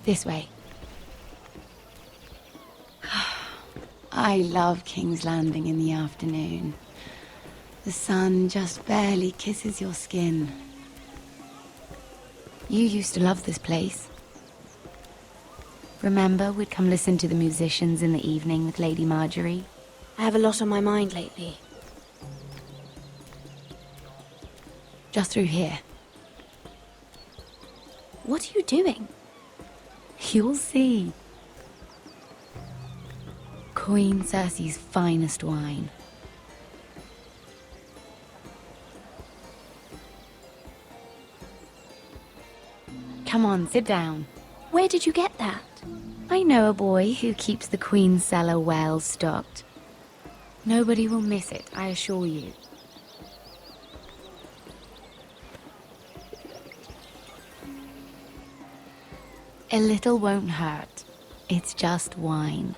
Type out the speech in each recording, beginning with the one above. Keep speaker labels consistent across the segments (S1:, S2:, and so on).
S1: This way. I love King's Landing in the afternoon. The sun just barely kisses your skin. You used to love this place. Remember, we'd come listen to the musicians in the evening with Lady Marjorie?
S2: I have a lot on my mind lately.
S1: Just through here.
S2: What are you doing?
S1: You'll see. Queen Cersei's finest wine. Come on, sit down.
S2: Where did you get that?
S1: I know a boy who keeps the Queen's cellar well stocked. Nobody will miss it, I assure you. A little won't hurt. It's just wine.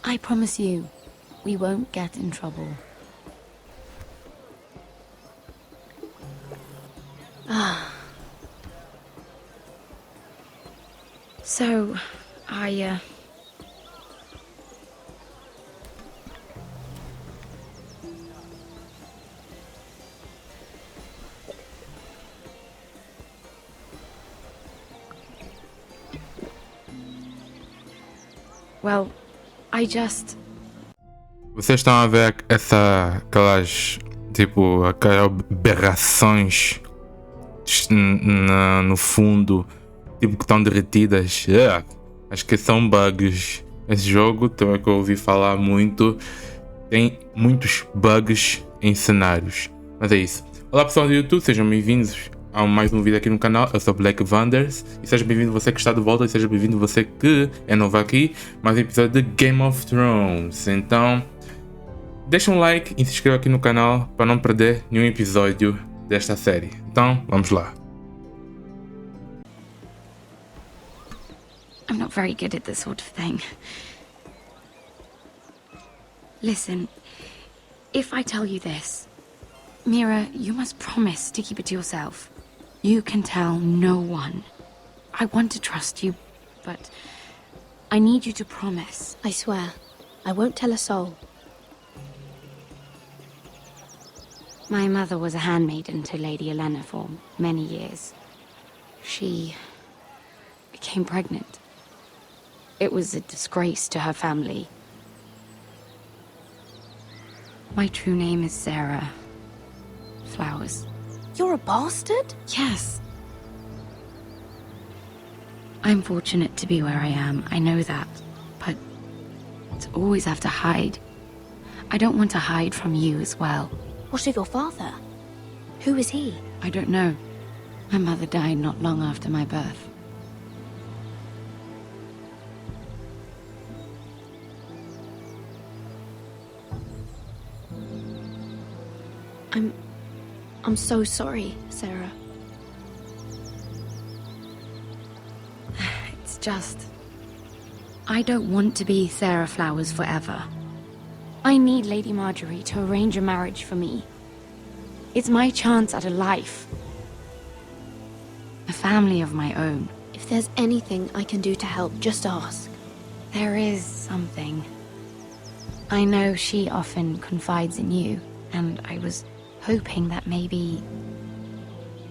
S1: I promise you, we won't get in trouble. So, Well, I just...
S3: Vocês estão a ver aquelas aberrações no fundo, tipo que estão derretidas. Acho que são bugs. Esse jogo, também que eu ouvi falar muito, tem muitos bugs em cenários. Mas é isso. Olá pessoal do YouTube, sejam bem-vindos a mais um vídeo aqui no canal. Eu sou Black Wanders e seja bem-vindo você que está de volta e seja bem-vindo você que é novo aqui. Mais um episódio de Game of Thrones. Então, deixa um like e se inscreva aqui no canal para não perder nenhum episódio desta série. Então, vamos lá.
S1: I'm not very good at this sort of thing. Listen, if I tell you this, Mira, you must promise to keep it to yourself. You can tell no one. I want to trust you, but I need you to promise.
S2: I swear, I won't tell a soul.
S1: My mother was a handmaiden to Lady Olenna for many years. She became pregnant. It was a disgrace to her family. My true name is Sarah Flowers.
S2: You're a bastard?
S1: Yes. I'm fortunate to be where I am, I know that. But to always have to hide. I don't want to hide from you as well.
S2: What of your father? Who is he?
S1: I don't know. My mother died not long after my birth.
S2: I'm so sorry, Sarah.
S1: It's just... I don't want to be Sarah Flowers forever. I need Lady Marjorie to arrange a marriage for me. It's my chance at a life. A family of my own.
S2: If there's anything I can do to help, just ask.
S1: There is something. I know she often confides in you, and I was hoping that maybe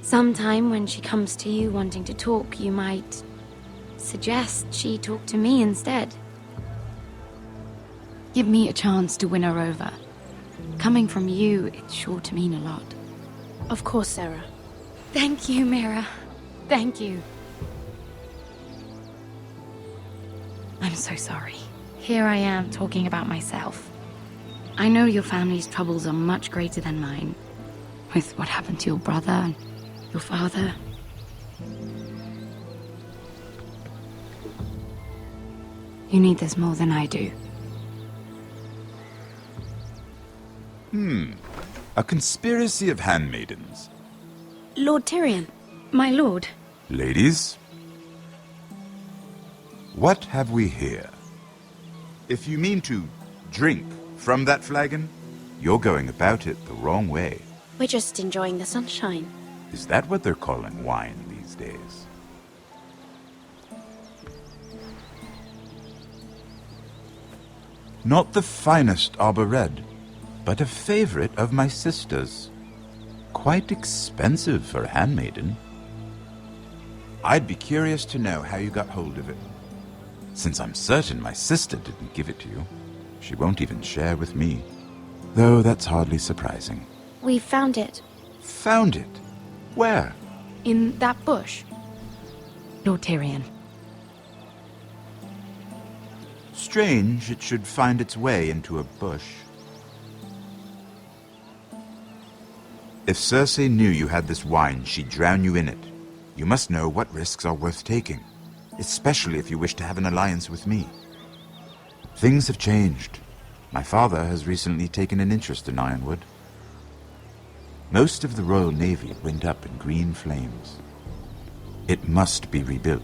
S1: sometime when she comes to you wanting to talk, you might suggest she talk to me instead. Give me a chance to win her over. Coming from you, it's sure to mean a lot.
S2: Of course, Sarah.
S1: Thank you, Mira. Thank you. I'm so sorry. Here I am talking about myself. I know your family's troubles are much greater than mine. With what happened to your brother and your father. You need this more than I do.
S4: A conspiracy of handmaidens.
S2: Lord Tyrion.
S1: My lord.
S4: Ladies, what have we here? If you mean to drink from that flagon, you're going about it the wrong way.
S2: We're just enjoying the sunshine.
S4: Is that what they're calling wine these days? Not the finest arbor red, but a favorite of my sister's. Quite expensive for a handmaiden. I'd be curious to know how you got hold of it. Since I'm certain my sister didn't give it to you, she won't even share with me. Though that's hardly surprising.
S2: We found it.
S4: Found it? Where?
S2: In that bush.
S1: Lord Tyrion.
S4: Strange it should find its way into a bush. If Cersei knew you had this wine, she'd drown you in it. You must know what risks are worth taking, especially if you wish to have an alliance with me. Things have changed. My father has recently taken an interest in Ironwood. Most of the Royal Navy went up in green flames. It must be rebuilt.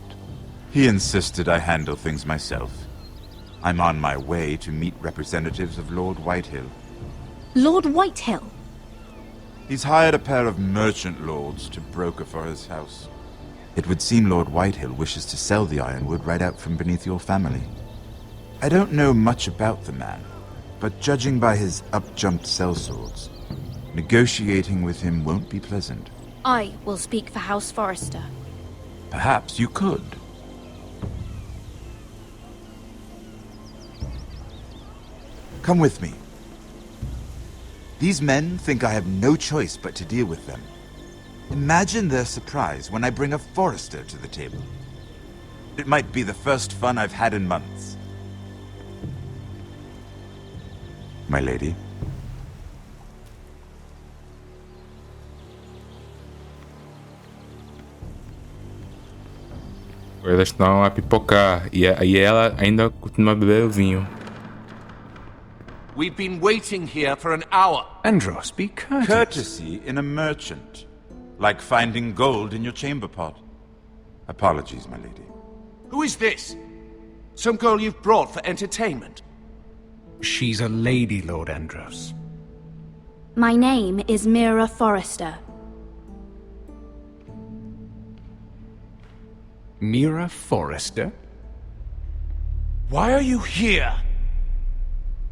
S4: He insisted I handle things myself. I'm on my way to meet representatives of Lord Whitehill.
S2: Lord Whitehill?
S4: He's hired a pair of merchant lords to broker for his house. It would seem Lord Whitehill wishes to sell the Ironwood right out from beneath your family. I don't know much about the man, but judging by his up-jumped sellswords, negotiating with him won't be pleasant.
S2: I will speak for House Forrester.
S4: Perhaps you could. Come with me. These men think I have no choice but to deal with them. Imagine their surprise when I bring a Forrester to the table. It might be the first fun I've had in months. My lady.
S3: Elas estão a pipocar e ela ainda continua a beber o vinho.
S5: We've been waiting here for an hour.
S6: Andros, be courteous.
S4: Courtesy in a merchant. Like finding gold in your chamber pot. Apologies, my lady.
S5: Who is this? Some girl you've brought for entertainment?
S6: She's a lady, Lord Andros.
S2: My name is Mira Forrester.
S6: Mira Forrester?
S5: Why are you here?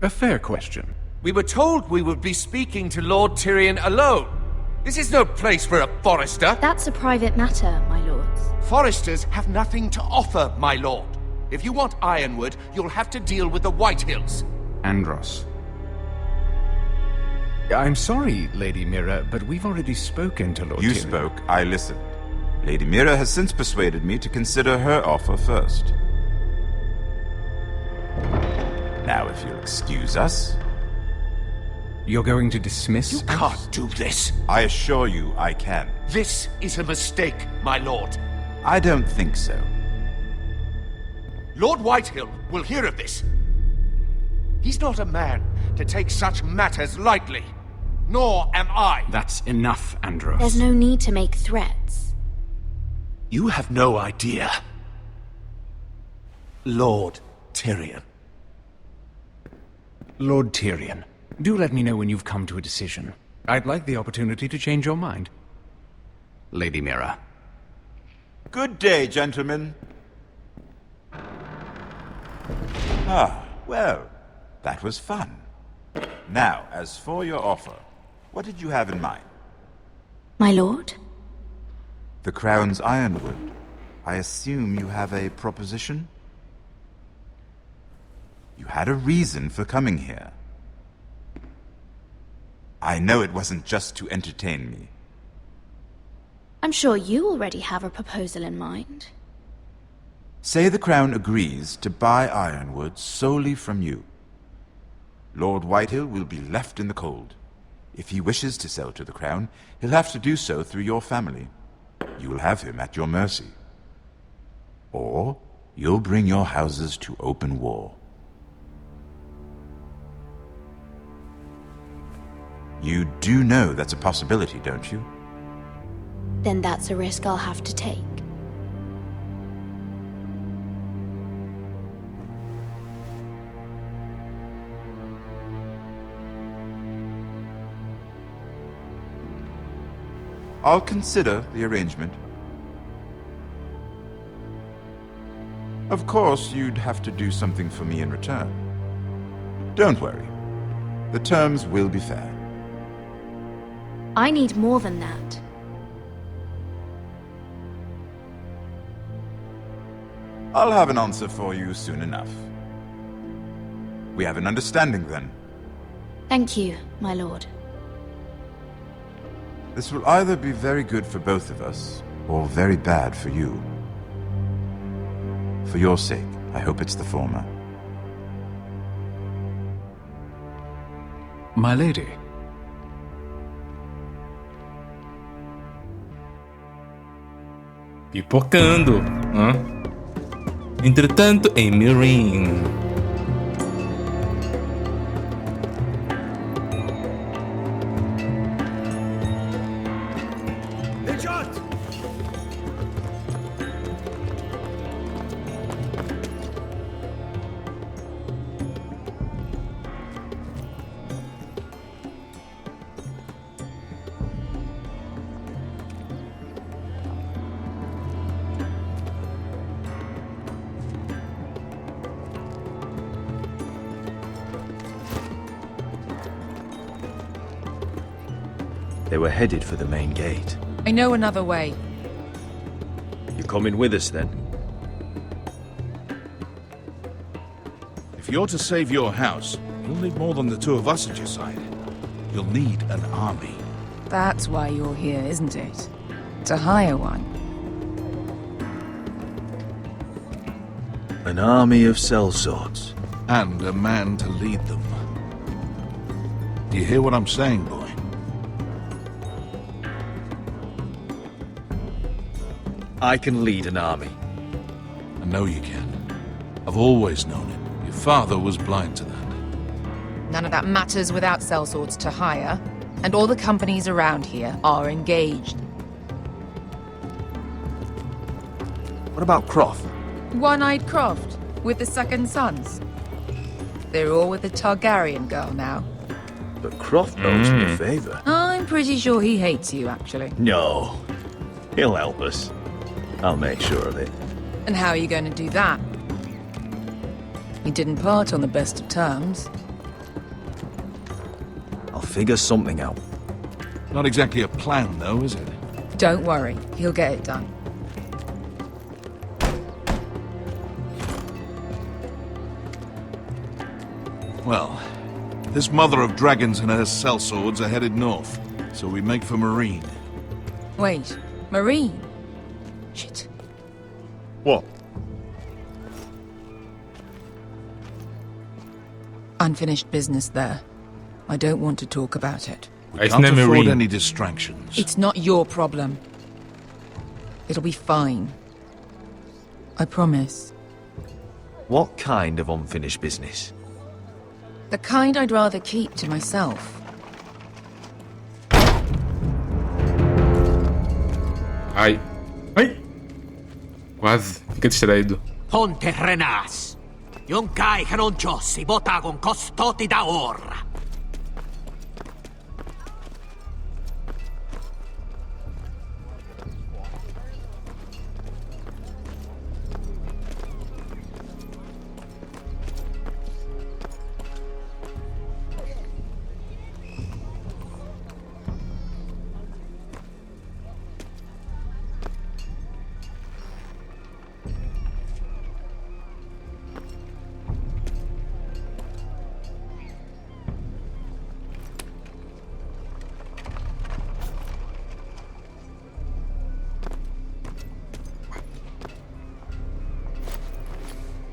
S6: A fair question.
S5: We were told we would be speaking to Lord Tyrion alone. This is no place for a Forrester.
S2: That's a private matter, my lords.
S5: Forresters have nothing to offer, my lord. If you want Ironwood, you'll have to deal with the Whitehills.
S6: Andros. I'm sorry, Lady Mira, but we've already spoken to Lord
S4: You
S6: Tyrion.
S4: spoke, I listened. Lady Mira has since persuaded me to consider her offer first. Now, if you'll excuse us...
S6: You're going to dismiss
S5: You
S6: us?
S5: can't do this.
S4: I assure you I can.
S5: This is a mistake, my lord.
S4: I don't think so.
S5: Lord Whitehill will hear of this. He's not a man to take such matters lightly. Nor am I.
S6: That's enough, Andros.
S2: There's no need to make threats.
S5: You have no idea. Lord Tyrion.
S6: Lord Tyrion, do let me know when you've come to a decision. I'd like the opportunity to change your mind. Lady Mira.
S4: Good day, gentlemen. Ah, well, that was fun. Now, as for your offer, what did you have in mind?
S2: My lord?
S4: The Crown's Ironwood. I assume you have a proposition? You had a reason for coming here. I know it wasn't just to entertain me.
S2: I'm sure you already have a proposal in mind.
S4: Say the Crown agrees to buy Ironwood solely from you. Lord Whitehill will be left in the cold. If he wishes to sell to the Crown, he'll have to do so through your family. You will have him at your mercy. Or you'll bring your houses to open war. You do know that's a possibility, don't you?
S2: Then that's a risk I'll have to take.
S4: I'll consider the arrangement. Of course, you'd have to do something for me in return. Don't worry. The terms will be fair.
S2: I need more than that.
S4: I'll have an answer for you soon enough. We have an understanding then.
S2: Thank you, my lord.
S4: This will either be very good for both of us, or very bad for you. For your sake, I hope it's the former.
S6: My lady.
S3: Pipocando. Hã? Entretanto, em Marine.
S7: They were headed for the main gate.
S8: I know another way.
S7: You're coming with us, then?
S5: If you're to save your house, you'll need more than the two of us at your side. You'll need an army.
S8: That's why you're here, isn't it? To hire one.
S7: An army of sellswords.
S5: And a man to lead them. Do you hear what I'm saying, boy?
S7: I can lead an army.
S5: I know you can. I've always known it. Your father was blind to that.
S8: None of that matters without sellswords to hire, and all the companies around here are engaged.
S7: What about Croft?
S8: One-eyed Croft, with the second sons. They're all with the Targaryen girl now.
S7: But Croft owes me a favor.
S8: I'm pretty sure he hates you, actually.
S7: No. He'll help us. I'll make sure of it.
S8: And how are you going to do that? We didn't part on the best of terms.
S7: I'll figure something out.
S5: Not exactly a plan, though, is it?
S8: Don't worry, he'll get it done.
S5: Well, this mother of dragons and her sellswords are headed north, so we make for Marine.
S8: Wait, Marine? Shit.
S7: What?
S8: Unfinished business there. I don't want to talk about it.
S5: We can't afford any distractions.
S8: It's not your problem. It'll be fine. I promise.
S7: What kind of unfinished business?
S8: The kind I'd rather keep to myself.
S3: Ai. Ai. Quase. Fica distraído.
S9: Ponte renas. Yon kai kanon jossi botagon kostoti da orra.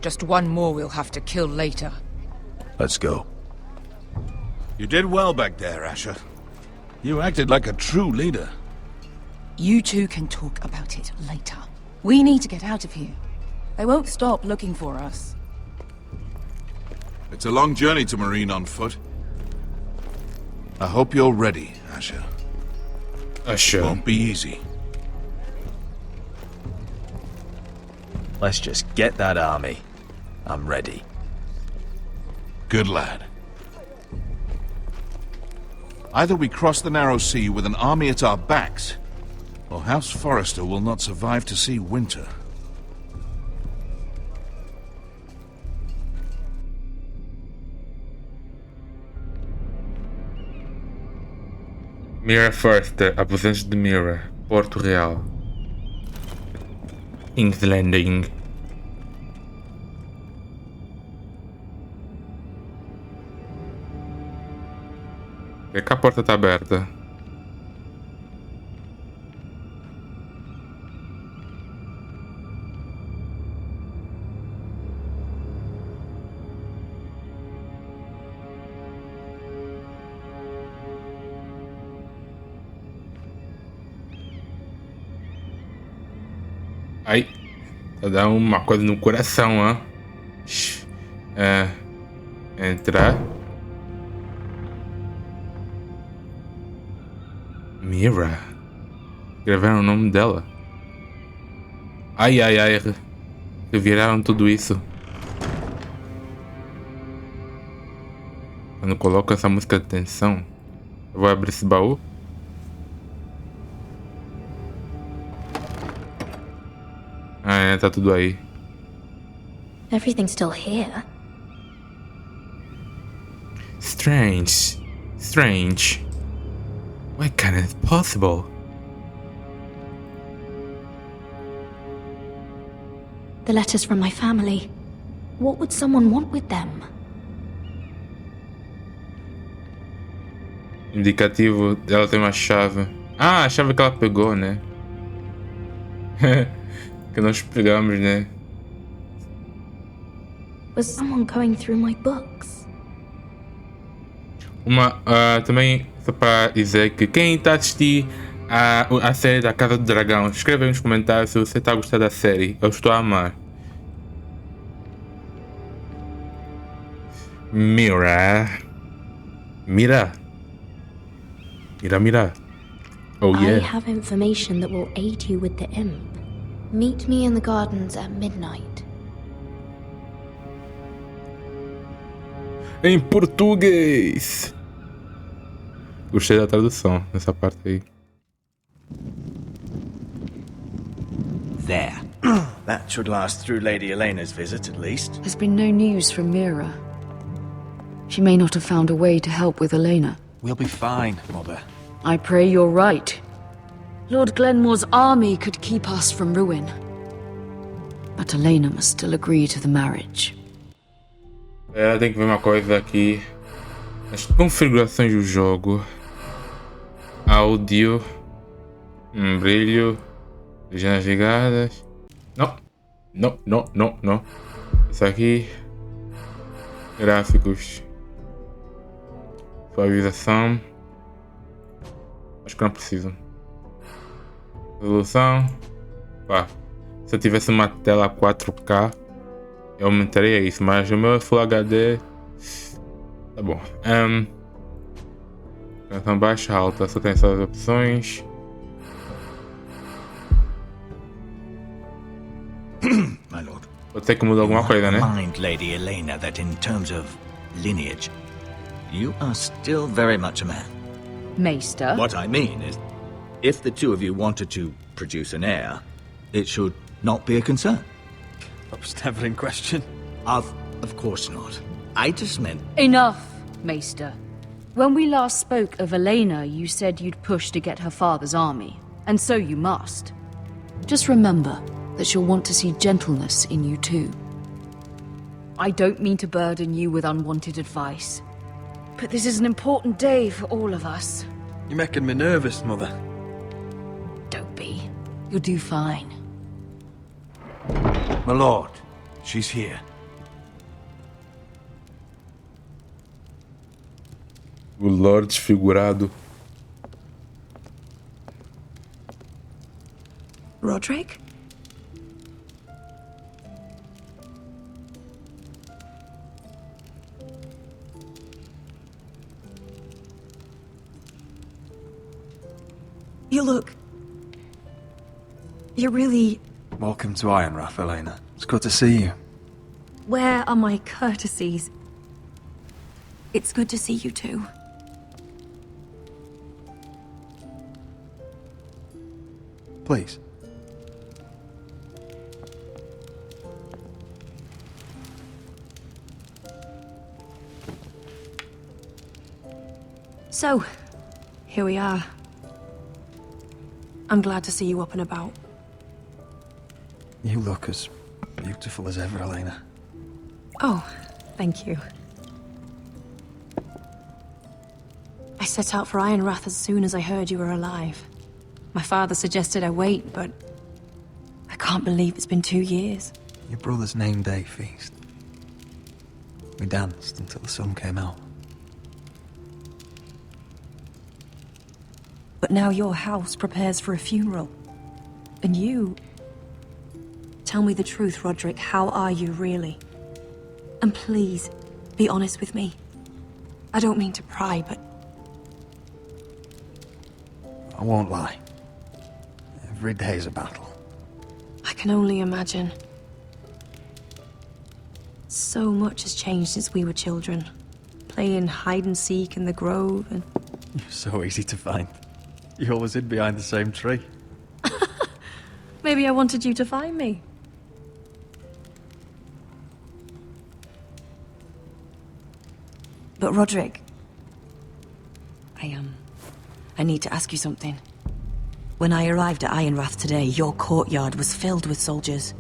S8: Just one more we'll have to kill later.
S7: Let's go.
S5: You did well back there, Asher. You acted like a true leader.
S8: You two can talk about it later. We need to get out of here. They won't stop looking for us.
S5: It's a long journey to Marine on foot. I hope you're ready, Asher.
S3: Asher.
S5: Won't be easy.
S7: Let's just get that army. I'm ready.
S5: Good lad. Either we cross the narrow sea with an army at our backs, or House Forrester will not survive to see winter.
S3: Mira Forster, aposentos de Mira, Porto Real. King's Landing. É que a porta tá aberta. Ai, tá dando uma coisa no coração, ó. Entrar. Mira. Escreveram o nome dela. Ai, reviraram tudo isso. Quando coloco essa música de tensão, eu vou abrir esse baú. Tá tudo aí.
S2: Everything's still here.
S3: Strange. Why can't it be possible?
S2: The letters from my family. What would someone want with them?
S3: Indicativo dela tem uma chave. Ah, a chave que ela pegou, né? Que nós pegamos, né?
S2: Was someone going through my books?
S3: Também só para dizer que quem está a assistir a série da Casa do Dragão, escreve aí nos comentários se você está a gostar da série. Eu estou a amar. Mira. Oh yeah.
S2: I have information that will aid you with the imp. Meet me in the gardens at midnight.
S3: Em português. Gostei da tradução nessa parte aí.
S7: There. That should last through Lady Elena's visit, at least.
S8: There's been no news from Mira. She may not have found a way to help with Elena.
S6: We'll be fine, Mother.
S8: I pray you're right. Lord Glenmore's army could keep us from ruin. But Elena must still agree to the marriage.
S3: Tem que ver uma coisa aqui. As configurações do jogo. Áudio. Brilho. Legendas ligadas. Não. Isso aqui. Gráficos. Suavização. Acho que não preciso. Resolução. Pá. Se eu tivesse uma tela 4K, eu aumentaria isso, mas o meu é Full HD. Tá bom. Canção baixa, alta, só tem essas opções.
S7: My lord.
S3: Pode ter que mudar alguma coisa, né?
S7: Remind Lady Elena that in terms of lineage, you are still very much a man.
S8: Maester?
S7: What I mean is, if the two of you wanted to produce an heir, it should not be a concern.
S6: That was never in question.
S7: Of course not. I just meant...
S8: Enough, Maester. When we last spoke of Elena, you said you'd push to get her father's army. And so you must. Just remember that she'll want to see gentleness in you too. I don't mean to burden you with unwanted advice, but this is an important day for all of us.
S6: You're making me nervous, Mother.
S8: Don't be. You'll do fine.
S5: My lord, she's here.
S3: O Lorde desfigurado.
S8: Roderick?
S10: You look... You're really...
S6: Welcome to Ironrath, Elena. It's good to see you.
S10: Where are my courtesies? It's good to see you too.
S6: Please.
S10: So, here we are. I'm glad to see you up and about.
S11: You look as beautiful as ever, Elena.
S10: Oh, thank you. I set out for Ironrath as soon as I heard you were alive. My father suggested I wait, but I can't believe it's been 2 years.
S11: Your brother's name day feast. We danced until the sun came out.
S10: But now your house prepares for a funeral. And you... Tell me the truth, Roderick. How are you, really? And please, be honest with me. I don't mean to pry, but...
S11: I won't lie. Every day's a battle.
S10: I can only imagine. So much has changed since we were children. Playing hide and seek in the grove and...
S11: You're so easy to find. You always hid behind the same tree.
S10: Maybe I wanted you to find me. But Roderick... I need to ask you something. When I arrived at Ironrath today, your courtyard was filled with soldiers.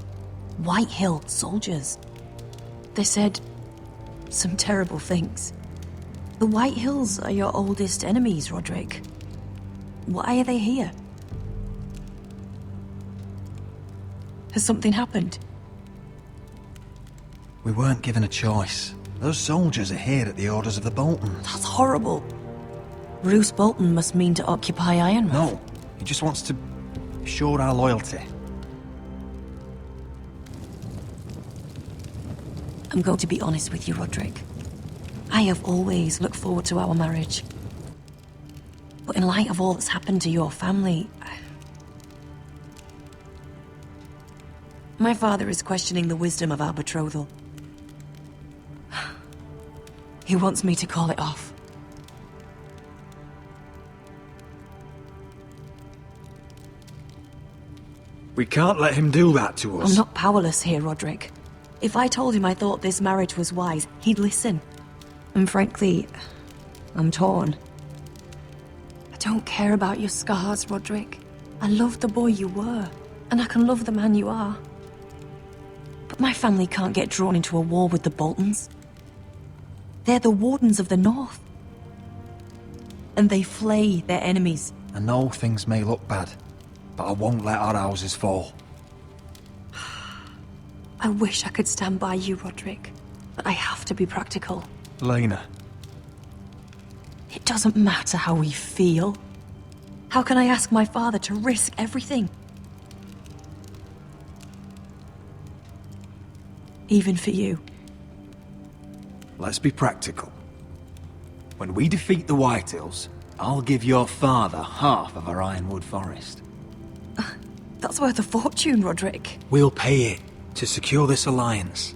S10: White Hill soldiers. They said some terrible things. The White Hills are your oldest enemies, Roderick. Why are they here? Has something happened?
S11: We weren't given a choice. Those soldiers are here at the orders of the Boltons.
S10: That's horrible. Roose Bolton must mean to occupy Ironrath.
S11: No, he just wants to show our loyalty.
S10: I'm going to be honest with you, Roderick. I have always looked forward to our marriage. But in light of all that's happened to your family... My father is questioning the wisdom of our betrothal. He wants me to call it off.
S11: We can't let him do that to us.
S10: I'm not powerless here, Roderick. If I told him I thought this marriage was wise, he'd listen. And frankly, I'm torn. I don't care about your scars, Roderick. I love the boy you were, and I can love the man you are. But my family can't get drawn into a war with the Boltons. They're the Wardens of the North. And they flay their enemies.
S11: I know things may look bad, but I won't let our houses fall.
S10: I wish I could stand by you, Roderick, but I have to be practical.
S11: Lena.
S10: It doesn't matter how we feel. How can I ask my father to risk everything? Even for you.
S11: Let's be practical. When we defeat the Whitehills, I'll give your father half of our Ironwood Forest.
S10: That's worth a fortune, Roderick.
S11: We'll pay it to secure this alliance.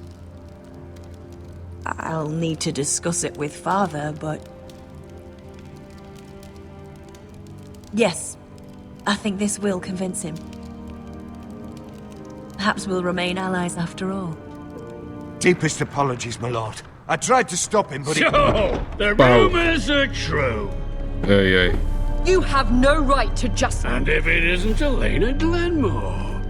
S10: I'll need to discuss it with father, but... Yes, I think this will convince him. Perhaps we'll remain allies after all.
S5: Deepest apologies, my lord. I tried to stop him, but
S9: So, the rumors are true.
S3: Hey, hey.
S8: You have no right to just...
S9: And if it isn't Elena Glenmore?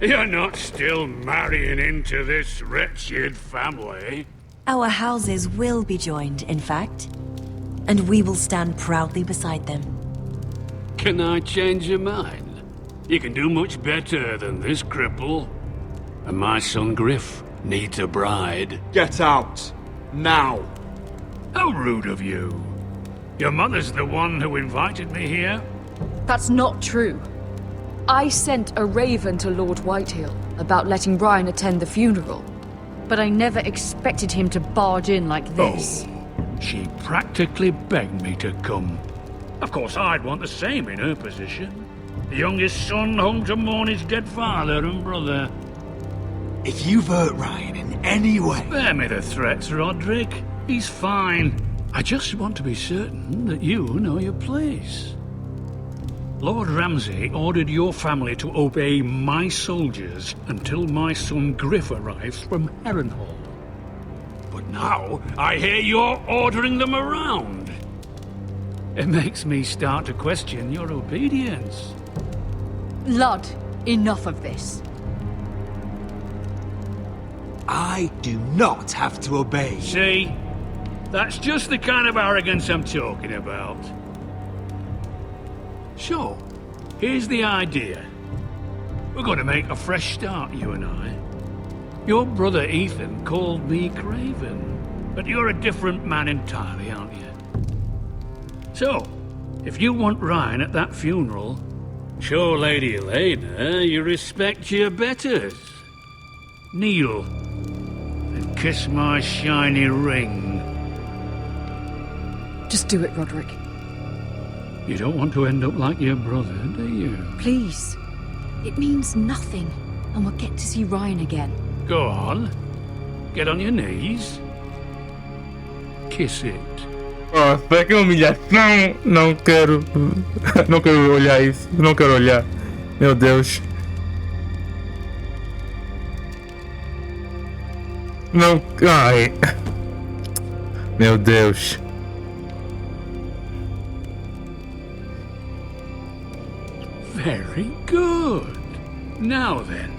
S9: You're not still marrying into this wretched family.
S10: Our houses will be joined, in fact. And we will stand proudly beside them.
S9: Can I change your mind? You can do much better than this cripple. And my son Griff needs a bride.
S12: Get out. Now.
S9: How rude of you. Your mother's the one who invited me here.
S8: That's not true. I sent a raven to Lord Whitehill about letting Brian attend the funeral. But I never expected him to barge in like this.
S9: Oh, she practically begged me to come. Of course, I'd want the same in her position. The youngest son home to mourn his dead father and brother.
S11: If you've hurt Ryan in any way...
S9: Spare me the threats, Roderick. He's fine. I just want to be certain that you know your place. Lord Ramsay ordered your family to obey my soldiers until my son Griff arrives from Harrenhal. But now, I hear you're ordering them around. It makes me start to question your obedience.
S8: Lud, enough of this.
S11: I do not have to obey.
S9: See? That's just the kind of arrogance I'm talking about. So, here's the idea. We're going to make a fresh start, you and I. Your brother Ethan called me Craven, but you're a different man entirely, aren't you? So, if you want Ryan at that funeral, show Lady Elena you respect your betters. Kneel and kiss my shiny ring.
S8: Just do it, Roderick.
S9: You don't want to end up like your brother, do you?
S8: Please. It means nothing, and we'll get to see Ryan again.
S9: Go on. Get on your knees. Kiss it.
S3: Nossa, que humilhação! Não quero. Não quero olhar isso. Não quero olhar. Meu Deus. Não. Ai. Meu Deus.
S9: Very good. Now then,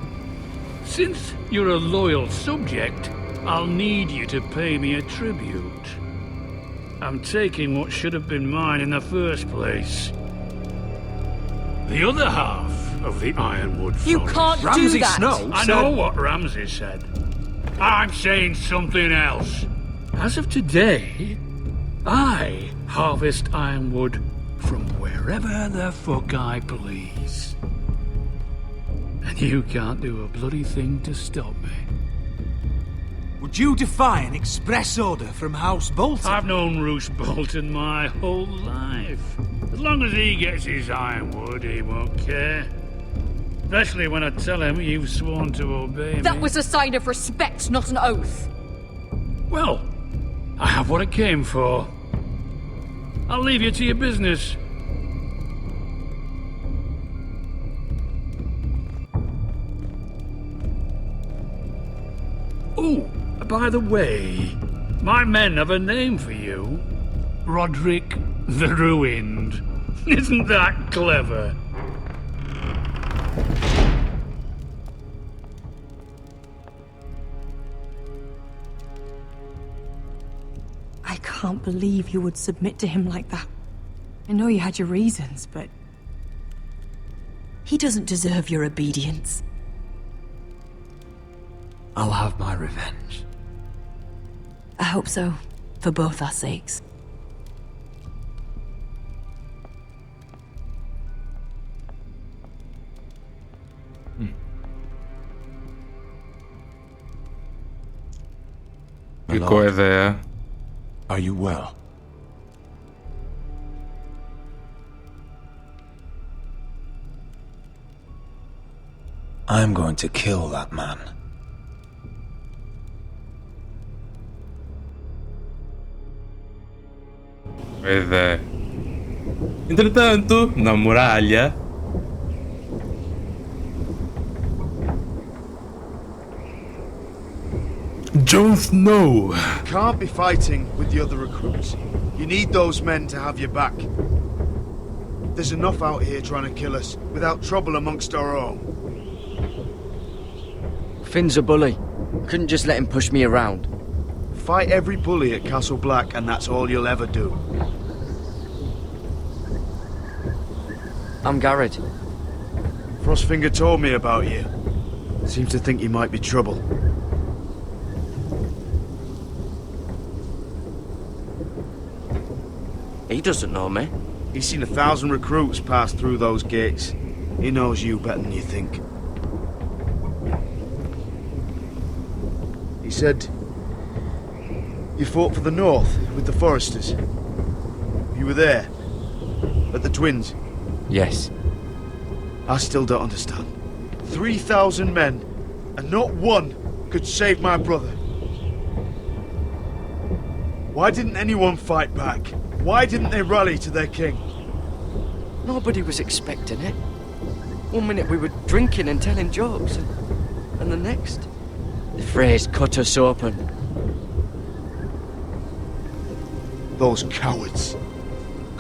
S9: since you're a loyal subject, I'll need you to pay me a tribute. I'm taking what should have been mine in the first place. The other half of the Ironwood Forest.
S8: You can't do that!
S11: Snow
S9: I know what Ramsay said. I'm saying something else. As of today, I harvest ironwood from wherever the fuck I please. And you can't do a bloody thing to stop me.
S11: Would you defy an express order from House Bolton?
S9: I've known Roose Bolton my whole life. As long as he gets his ironwood, he won't care. Especially when I tell him you've sworn to obey me.
S8: That was a sign of respect, not an oath.
S9: Well, I have what I came for. I'll leave you to your business. Oh, by the way, my men have a name for you. Roderick the Ruined. Isn't that clever?
S10: I can't believe you would submit to him like that. I know you had your reasons, but... he doesn't deserve your obedience.
S11: I'll have my revenge.
S10: I hope so, for both our sakes.
S3: Que coisa é?
S4: Are you well?
S11: I'm going to kill that man.
S3: Pois é. Entretanto, na muralha. Jon Snow.
S12: You can't be fighting with the other recruits. You need those men to have your back. There's enough out here trying to kill us without trouble amongst our own.
S13: Finn's a bully. Couldn't just let him push me around.
S12: Fight every bully at Castle Black and that's all you'll ever do.
S13: I'm Garrett.
S12: Frostfinger told me about you. Seems to think you might be trouble.
S13: He doesn't know me.
S12: He's seen 1,000 recruits pass through those gates. He knows you better than you think. He said you fought for the North with the Foresters. You were there, at the Twins.
S13: Yes.
S12: I still don't understand. 3,000 men, and not one could save my brother. Why didn't anyone fight back? Why didn't they rally to their king?
S13: Nobody was expecting it. One minute we were drinking and telling jokes, and the next, the Freys cut us open.
S12: Those cowards.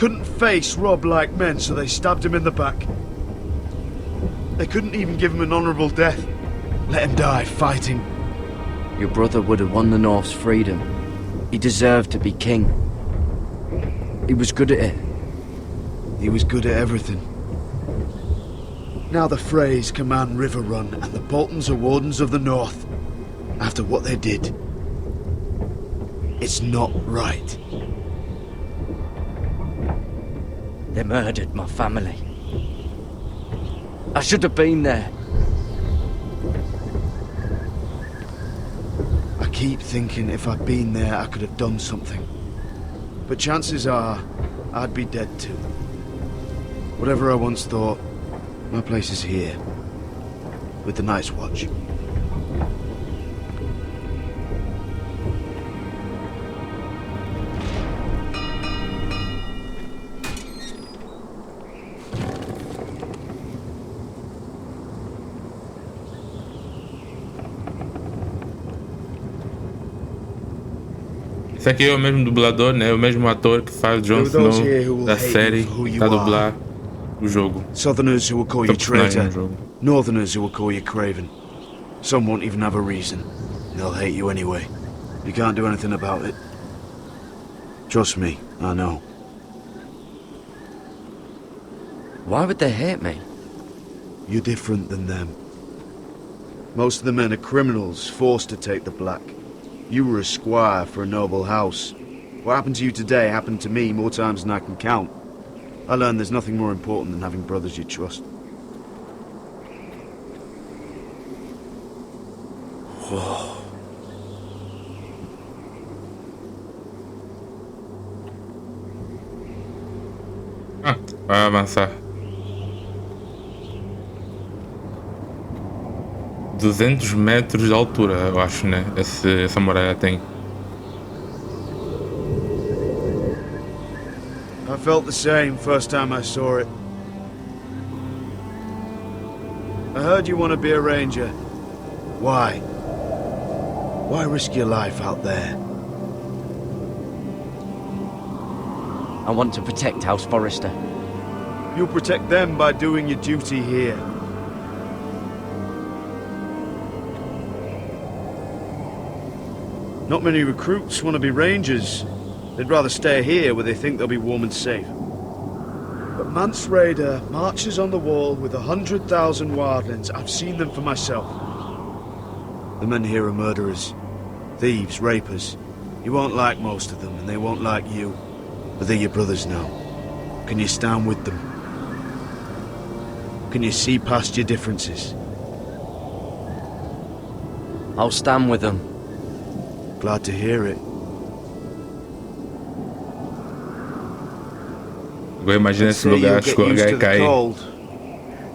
S12: couldn't face Rob like men, so they stabbed him in the back. They couldn't even give him an honourable death. Let him die fighting.
S13: Your brother would have won the North's freedom. He deserved to be king. He was good at it.
S12: He was good at everything. Now the Freys command River Run, and the Boltons are Wardens of the North. After what they did. It's not right.
S13: They murdered my family. I should have been there.
S12: I keep thinking if I'd been there, I could have done something. But chances are, I'd be dead too. Whatever I once thought, my place is here. With the Night's Watch.
S3: Esse aqui é o mesmo dublador, né? O mesmo ator que faz Jon Snow da série, tá a dublar o jogo.
S12: Southerners who will call you traitor, Northerners who will call you craven. Some won't even have a reason. They'll hate you anyway. You can't do anything about it. Trust me, I know.
S13: Why would they hate me?
S12: You're different than them. Most of the men are criminals, forced to take the black. You were a squire for a noble house. What happened to you today happened to me more times than I can count. I learned there's nothing more important than having brothers you trust.
S3: Whoa. Vai avançar. 200 metros de altura, eu acho, né? Essa muralha tem.
S12: I felt the same first time I saw it. I heard you want to be a ranger. Why? Why risk your life out there?
S13: I want to protect House Forrester.
S12: You'll protect them by doing your duty here. Not many recruits want to be rangers. They'd rather stay here where they think they'll be warm and safe. But Mance Rayder marches on the wall with 100,000 wildlings. I've seen them for myself. The men here are murderers. Thieves, rapers. You won't like most of them, and they won't like you. But they're your brothers now. Can you stand with them? Can you see past your differences?
S13: I'll stand with them.
S12: Glad to hear it.
S3: Agora imagina esse lugar escorregar e cair.
S12: Cold,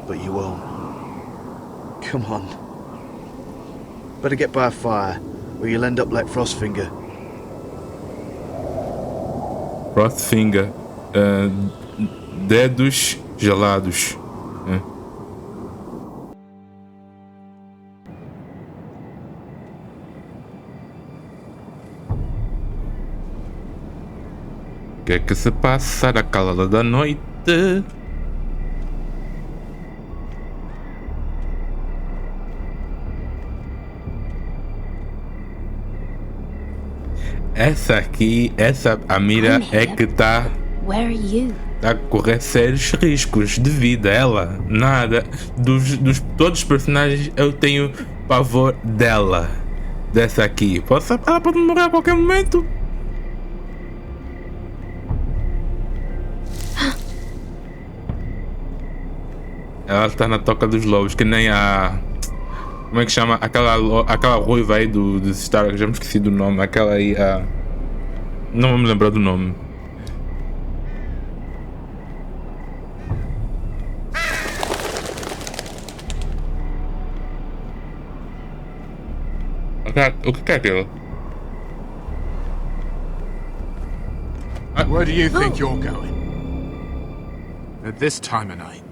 S12: but you won't. Come on. Better get by a fire, or you'll end up like Frostfinger.
S3: Frostfinger. Dedos gelados. O que é que se passa na calada da noite? Essa aqui, a mira é que tá a correr sérios riscos de vida. Ela, nada. Todos os personagens eu tenho pavor dela. Dessa aqui. Ela pode morrer a qualquer momento. Ela está na toca dos lobos, que nem a... Como é que chama? Aquela ruiva aí do Star, já me esqueci do nome. Aquela aí, a... Não vou me lembrar do nome. O que é aquilo?
S5: Where do you think you're going? At this time of night?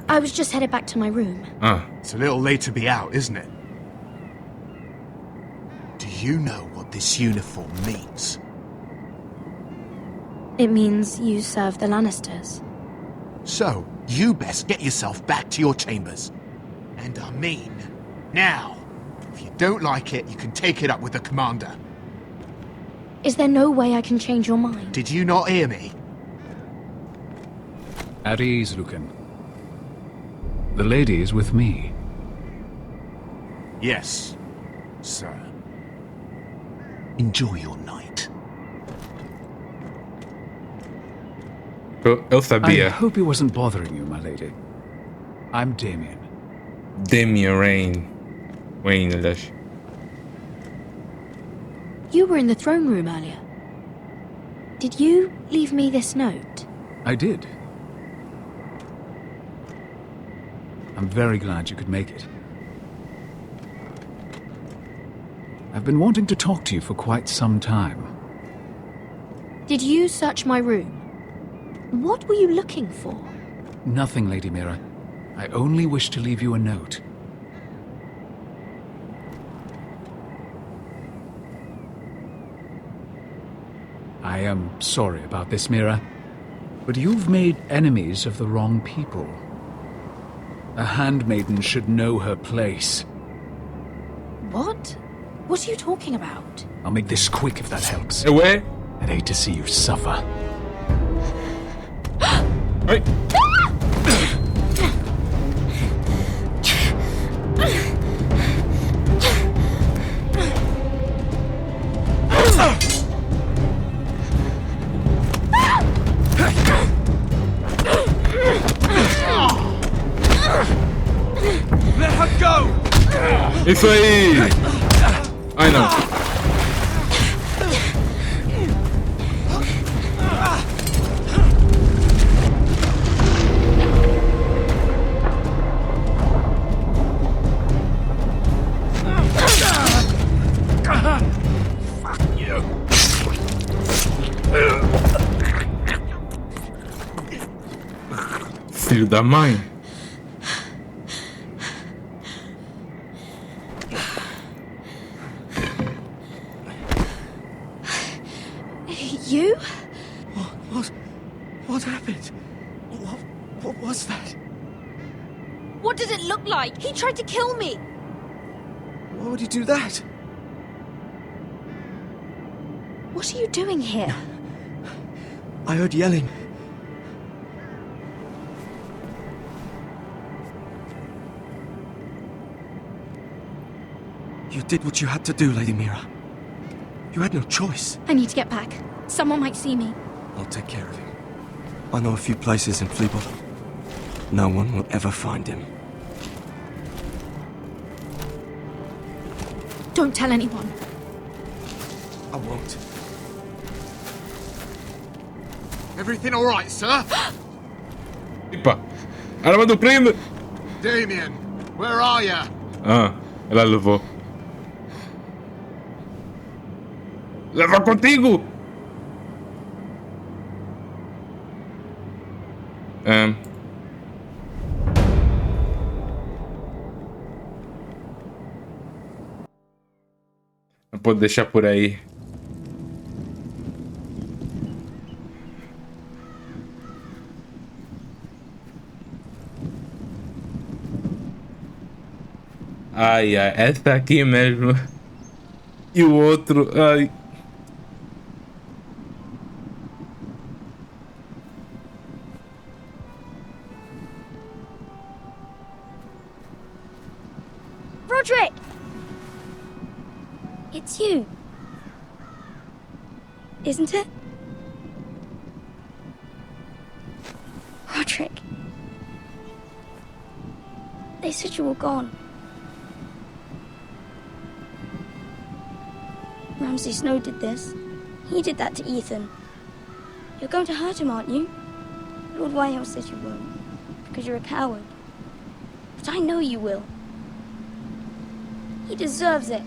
S2: I was just headed back to my room.
S5: It's a little late to be out, isn't it? Do you know what this uniform means?
S2: It means you serve the Lannisters.
S5: So, you best get yourself back to your chambers. And I mean, now. If you don't like it, you can take it up with the commander.
S2: Is there no way I can change your mind?
S5: Did you not hear me?
S6: At ease, Lucan. The lady is with me.
S5: Yes, sir. Enjoy your night.
S3: Eu sabia.
S6: I hope he wasn't bothering you, my lady. I'm Damien.
S3: Wayne, aliás.
S2: You were in the throne room earlier. Did you leave me this note?
S6: I did. I'm very glad you could make it. I've been wanting to talk to you for quite some time.
S2: Did you search my room? What were you looking for?
S6: Nothing, Lady Mira. I only wish to leave you a note. I am sorry about this, Mira, but you've made enemies of the wrong people. A handmaiden should know her place.
S2: What? What are you talking about?
S6: I'll make this quick if that helps.
S3: Away.
S6: I'd hate to see you suffer.
S3: Hey.
S5: Let her go!
S3: Isso aí! Ai não. Filho da mãe.
S2: You?
S5: What happened? What was that?
S2: What did it look like? He tried to kill me!
S5: Why would he do that?
S2: What are you doing here?
S5: I heard yelling. You did what you had to do, Lady Mira. You had no choice.
S2: I need to get back. Someone might see me.
S5: I'll take care of him. I know a few places in Fleabottom. No one will ever find him.
S2: Don't tell anyone.
S5: I won't. Everything all right, sir?
S3: Epa! Arma do crime!
S5: Damien, where are you?
S3: Ah, ela levou. Leva contigo! Não pode deixar por aí. Ai, essa aqui mesmo. E o outro, ai.
S2: Roderick! It's you. Isn't it? Roderick. They said you were gone. Ramsay Snow did this. He did that to Ethan. You're going to hurt him, aren't you? Lord Whitehouse says you won't, because you're a coward. But I know you will. He deserves it.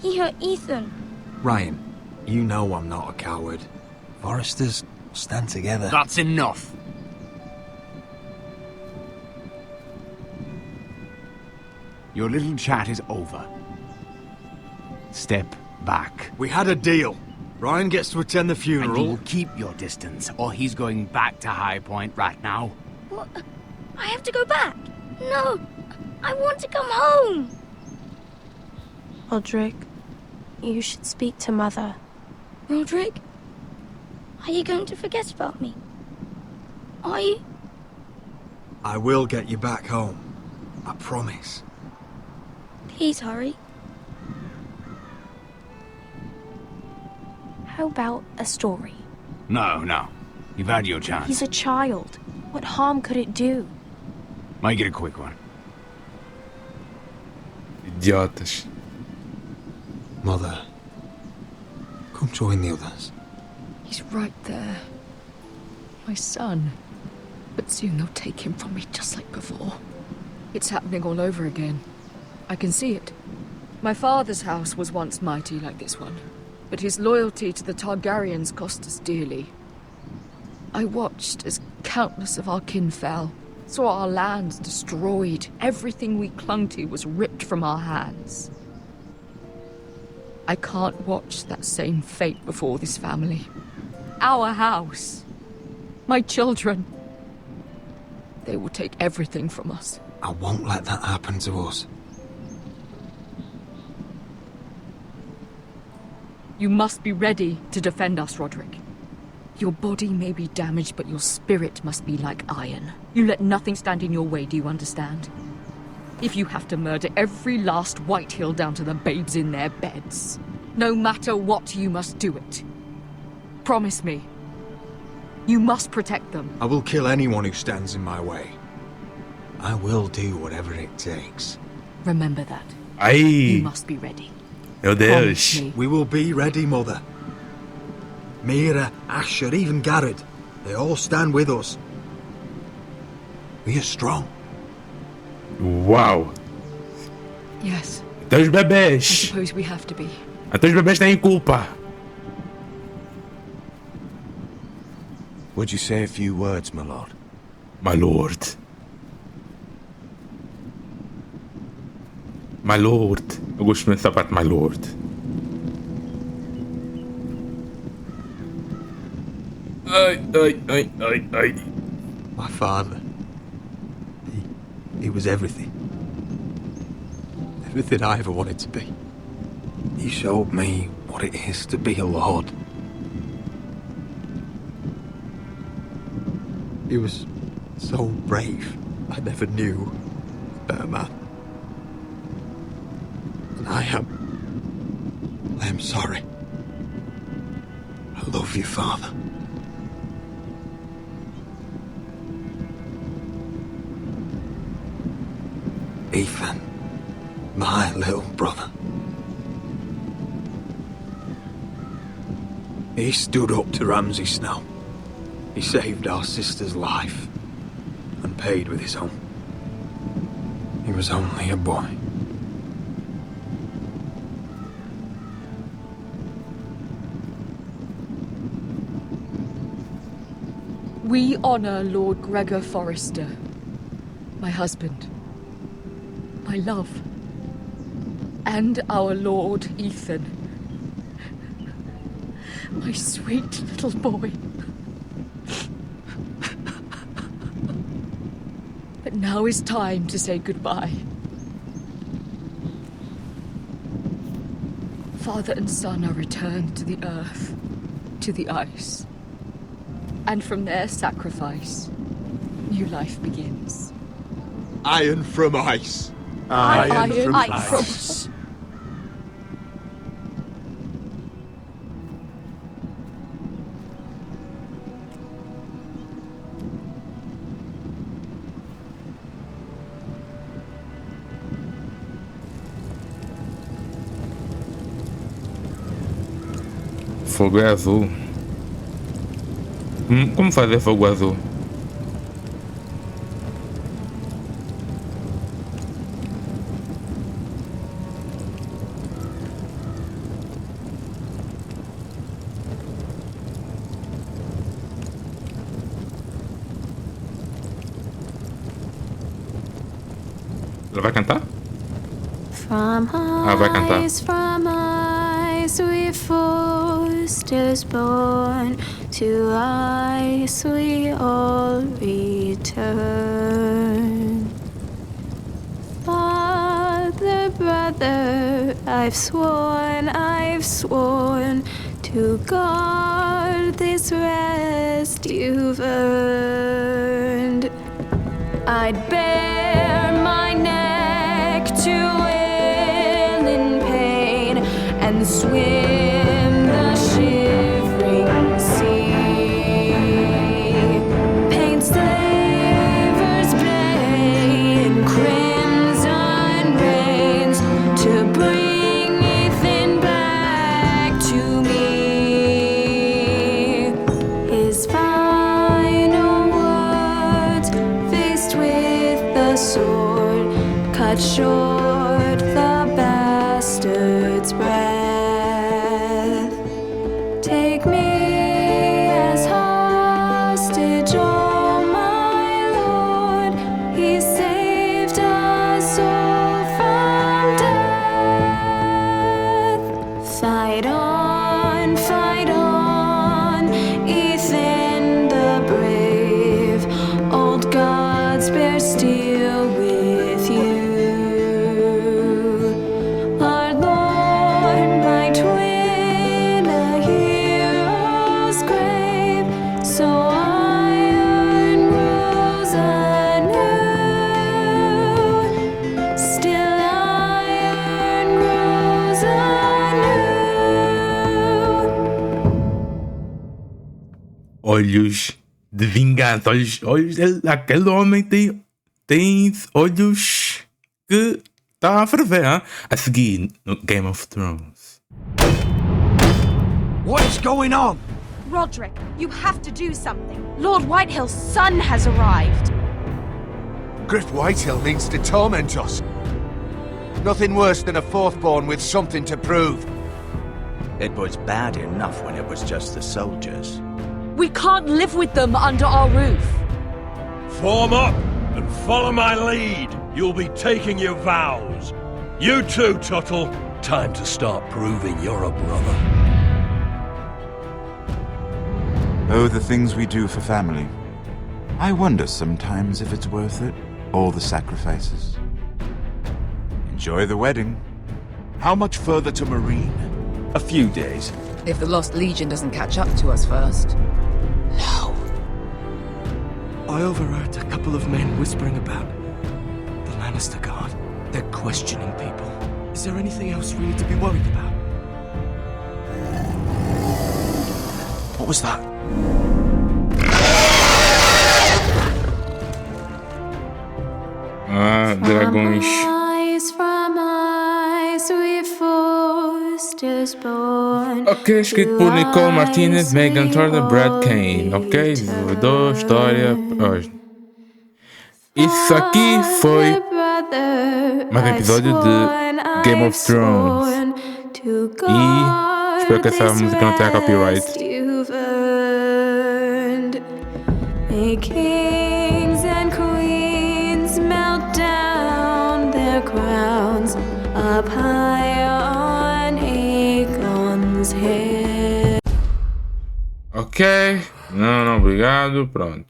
S2: He hurt Ethan.
S11: Ryan, you know I'm not a coward. Foresters stand together.
S12: That's enough. Your little chat is over. Step back.
S5: We had a deal.
S11: Ryan gets to attend the
S14: And
S11: funeral.
S14: you'll keep your distance, or he's going back to High Point right now.
S2: What? I have to go back? No! I want to come home!
S15: Roderick, you should speak to Mother.
S2: Roderick? Are you going to forget about me? Are you?
S11: I will get you back home. I promise.
S2: Please hurry.
S15: How about a story?
S14: No. You've had your chance.
S15: He's a child. What harm could it do?
S14: Make it a quick one.
S3: Idiotas.
S11: Mother, come join the others.
S8: He's right there. My son. But soon they'll take him from me just like before. It's happening all over again. I can see it. My father's house was once mighty like this one, but his loyalty to the Targaryens cost us dearly. I watched as countless of our kin fell, saw our lands destroyed, everything we clung to was ripped from our hands. I can't watch that same fate before this family. Our house. My children. They will take everything from us.
S11: I won't let that happen to us.
S8: You must be ready to defend us, Roderick. Your body may be damaged, but your spirit must be like iron. You let nothing stand in your way, do you understand? If you have to murder every last Whitehill down to the babes in their beds, no matter what, you must do it. Promise me. You must protect them.
S11: I will kill anyone who stands in my way. I will do whatever it takes.
S8: Remember that.
S3: Ai!
S8: You must be ready.
S3: Meu Deus.
S11: We will be ready, Mother. Mira, Asher, even Garrett. They all stand with us. We are strong.
S3: Uau!
S8: Yes.
S3: Até os
S8: I
S3: bebês.
S8: suppose we have to be.
S3: Até os bebês têm culpa.
S16: Would you say a few words, my lord?
S3: My lord. My lord. Eu gosto muito dessa parte, my lord. Ai.
S11: My father. He was everything. Everything I ever wanted to be. He showed me what it is to be a lord. He was so brave. I never knew a better man. And I am sorry. I love you, Father. Ethan, my little brother. He stood up to Ramsay Snow. He saved our sister's life and paid with his own. He was only a boy.
S8: We honor Lord Gregor Forrester, my husband, my love, and our Lord Ethan, my sweet little boy. But now is time to say goodbye. Father and son are returned to the earth, to the ice. And from their sacrifice, new life begins.
S11: Iron from ice.
S8: Iron
S11: from
S8: ice.
S3: Fogo é azul. Como fazer fogo azul? Ela vai cantar?
S1: From
S3: vai cantar.
S1: eyes we force
S17: foresters born, to ice we all return. Father, brother, I've sworn to guard this rest you've earned. I'd bare my neck to wail in pain and swim the shivering sea. Paint slavers play in crimson rains to bring Ethan back to me. His final words, faced with the sword, cut short the bastard's breath. Take me as hostage, oh my lord. He saved us all from death. Fight on, Ethan the brave. Old gods bear steel with you. Our Lord, my twin, a hero's grave, so iron grows anew. Still iron grows anew.
S3: Olhos de vingança. Olhos aquele homem tem olhos que tá a ferver, hein? A seguir no Game of Thrones.
S11: What is going on?
S15: Roderick, you have to do something. Lord Whitehill's son has arrived.
S5: Griff Whitehill means to torment us. Nothing worse than a fourthborn with something to prove.
S7: It was bad enough when it was just the soldiers.
S8: We can't live with them under our roof.
S18: Form up and follow my lead. You'll be taking your vows. You too, Tuttle. Time to start proving you're a brother.
S4: Oh, the things we do for family. I wonder sometimes if it's worth it, all the sacrifices. Enjoy the wedding.
S5: How much further to Marine?
S19: A few days.
S20: If the Lost Legion doesn't catch up to us first.
S11: No. I overheard a couple of men whispering about the Lannister Guard. They're questioning people. Is there anything else we need to be worried about? What was that?
S3: Dragões.
S17: From eyes we foresters born.
S3: Ok, escrito por Nicole Martinez, Megan Turner, Brad Kane. Ok, desenvolvedor, história. Isso aqui foi mais um episódio de Game of Thrones. E espero que essa música não tenha copyright.
S17: Kings and queens melt down their crowns up high on Aegon's head.
S3: Ok, não, obrigado, pronto.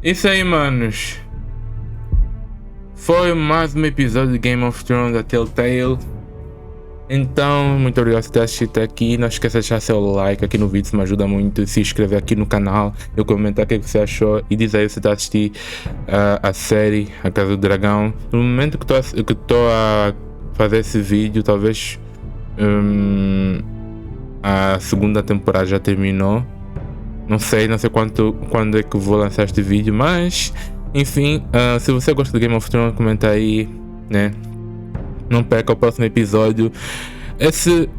S3: Isso aí, manos. Foi mais um episódio de Game of Thrones da Telltale. Então, muito obrigado por ter assistido até aqui. Não esqueça de deixar seu like aqui no vídeo, isso me ajuda muito. Se inscrever aqui no canal, eu comentar o que você achou e diz aí se está a assistir a série A Casa do Dragão. No momento que estou a fazer esse vídeo, talvez a segunda temporada já terminou. Não sei quando é que vou lançar este vídeo, mas enfim, se você gosta do Game of Thrones, comenta aí, né? Não perca o próximo episódio. Estou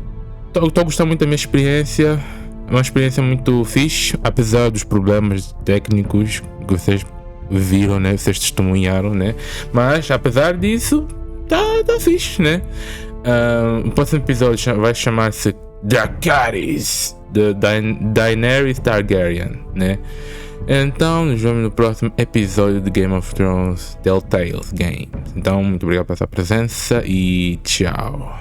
S3: a gostar muito da minha experiência. É uma experiência muito fixe, apesar dos problemas técnicos que vocês viram, né? Vocês testemunharam, né? Mas apesar disso, tá fixe, né? O próximo episódio vai chamar-se Dracarys, de Daenerys Targaryen, né? Então, nos vemos no próximo episódio de Game of Thrones Telltale Games. Então, muito obrigado pela sua presença e tchau.